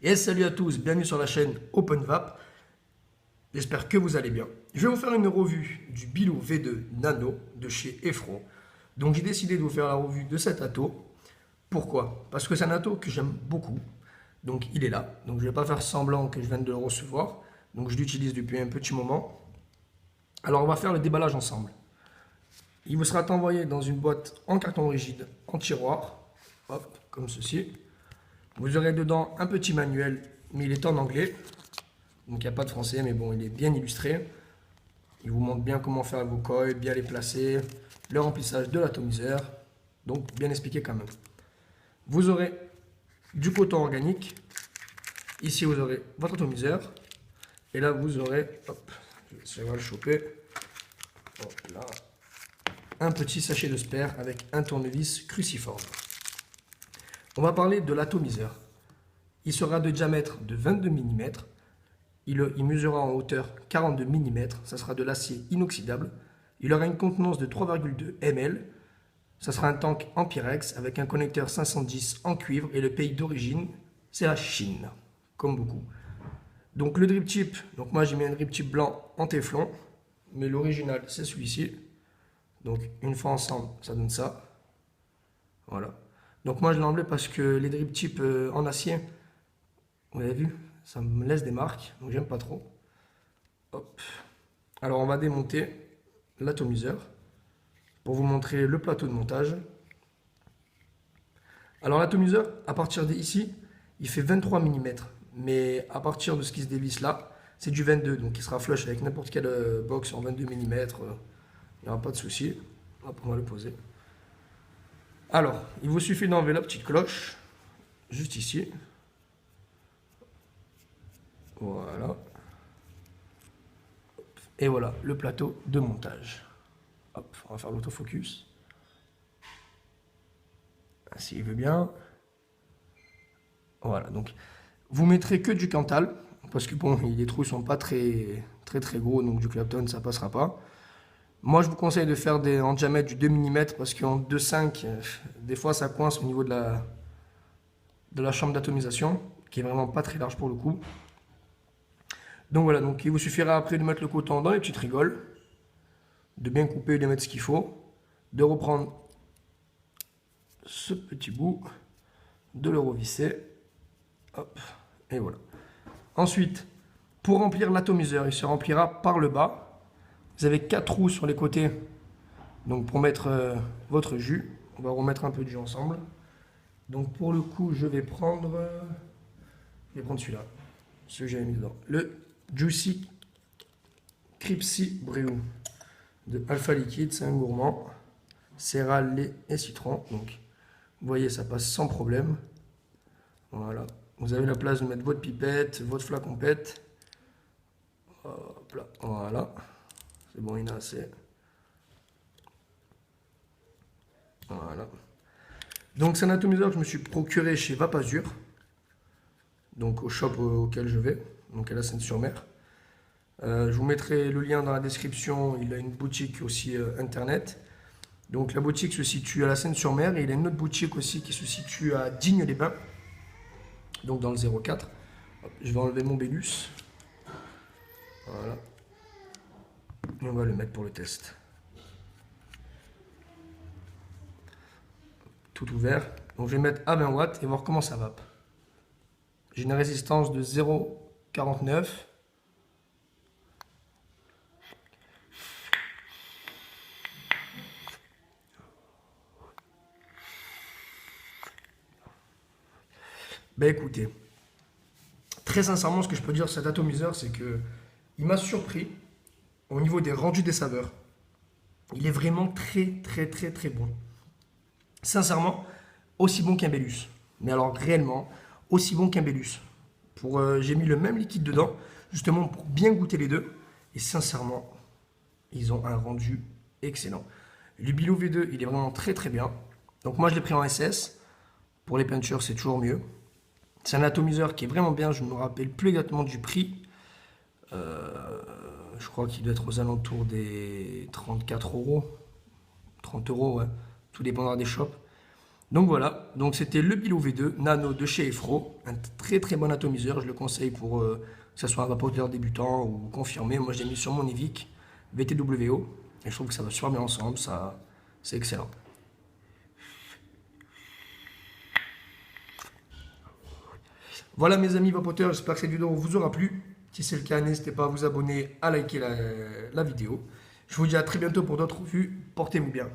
Et salut à tous, bienvenue sur la chaîne OpenVap. J'espère que vous allez bien. Je vais vous faire une revue du Bilou V2 Nano de chez Effro. Donc j'ai décidé de vous faire la revue de cet ato. Pourquoi? Parce que c'est un ato que j'aime beaucoup. Donc il est là. Donc je ne vais pas faire semblant que je viens de le recevoir. Donc je l'utilise depuis un petit moment. Alors on va faire le déballage ensemble. Il vous sera envoyé dans une boîte en carton rigide, en tiroir. Hop, comme ceci. Vous aurez dedans un petit manuel, mais il est en anglais. Donc il n'y a pas de français, mais bon, il est bien illustré. Il vous montre bien comment faire vos coils, bien les placer, le remplissage de l'atomiseur. Donc bien expliqué quand même. Vous aurez du coton organique. Ici, vous aurez votre atomiseur. Et là, vous aurez, hop, je vais essayer de le choper. Hop là, un petit sachet de spare avec un tournevis cruciforme. On va parler de l'atomiseur. Il sera de diamètre de 22 mm. Il mesurera en hauteur 42 mm. Ça sera de l'acier inoxydable. Il aura une contenance de 3,2 ml. Ça sera un tank en Pyrex avec un connecteur 510 en cuivre. Et le pays d'origine, c'est la Chine, comme beaucoup. Donc le drip tip, donc moi j'ai mis un drip tip blanc en téflon. Mais l'original, c'est celui-ci. Donc une fois ensemble, ça donne ça. Voilà. Donc moi je l'ai enlevé parce que les drip tips en acier, vous avez vu, ça me laisse des marques, donc j'aime pas trop. Hop. Alors on va démonter l'atomiseur pour vous montrer le plateau de montage. Alors l'atomiseur, à partir d'ici, il fait 23 mm, mais à partir de ce qui se dévisse là, c'est du 22, donc il sera flush avec n'importe quelle box en 22 mm, il n'y aura pas de souci. Hop, on va le poser. Alors, il vous suffit d'enlever la petite cloche, juste ici. Voilà. Et voilà, le plateau de montage. Hop, on va faire l'autofocus. S'il veut bien. Voilà, donc vous mettrez que du Cantal, parce que bon, les trous sont pas très gros, donc du Clapton, ça passera pas. Moi, je vous conseille de faire en diamètre du 2 mm, parce qu'en 2,5, des fois, ça coince au niveau de la chambre d'atomisation, qui est vraiment pas très large pour le coup. Donc voilà, donc il vous suffira après de mettre le coton dans les petites rigoles, de bien couper et de mettre ce qu'il faut, de reprendre ce petit bout, de le revisser, hop, et voilà. Ensuite, pour remplir l'atomiseur, il se remplira par le bas. Vous avez 4 trous sur les côtés, donc pour mettre votre jus. On va remettre un peu de jus ensemble. Donc pour le coup, je vais prendre celui-là, ce que j'avais mis dedans. Le Juicy Cripsy Brew de Alpha Liquide, c'est un gourmand. Céréales, lait et citron. Donc vous voyez, ça passe sans problème. Voilà. Vous avez la place de mettre votre pipette, votre flacon pète. Hop là, voilà. C'est bon, il y en a assez. Voilà. Donc c'est un atomiseur que je me suis procuré chez Vapazur. Donc au shop auquel je vais, donc à la Seine-sur-Mer. Je vous mettrai le lien dans la description. Il a une boutique aussi internet. Donc la boutique se situe à la Seine-sur-Mer et il a une autre boutique aussi qui se situe à Digne-les-Bains, donc dans le 04. Hop, je vais enlever mon Bélus. Voilà. Et on va le mettre pour le test. Tout ouvert. Donc je vais mettre à 20 watts et voir comment ça va. J'ai une résistance de 0,49. Ben écoutez, très sincèrement, ce que je peux dire sur cet atomiseur, c'est que il m'a surpris au niveau des rendus des saveurs. Il est vraiment très bon. Sincèrement, aussi bon qu'un Bélus. Mais alors réellement, aussi bon qu'un Bélus. J'ai mis le même liquide dedans, justement pour bien goûter les deux. Et sincèrement, ils ont un rendu excellent. Le Bilou V2, il est vraiment très bien. Donc moi, je l'ai pris en SS. Pour les peintures, c'est toujours mieux. C'est un atomiseur qui est vraiment bien. Je ne me rappelle plus exactement du prix. Je crois qu'il doit être aux alentours des 34 euros. 30 euros, ouais. Tout dépendra des shops. Donc voilà, donc c'était le Bilo V2 Nano de chez Efro, un très très bon atomiseur, je le conseille pour que ce soit un vapoteur débutant ou confirmé. Moi je l'ai mis sur mon Evic VTWO et je trouve que ça va super bien ensemble, ça c'est excellent. Voilà mes amis vapoteurs, j'espère que cette vidéo vous aura plu. Si c'est le cas, n'hésitez pas à vous abonner, à liker la vidéo. Je vous dis à très bientôt pour d'autres revues, portez-vous bien.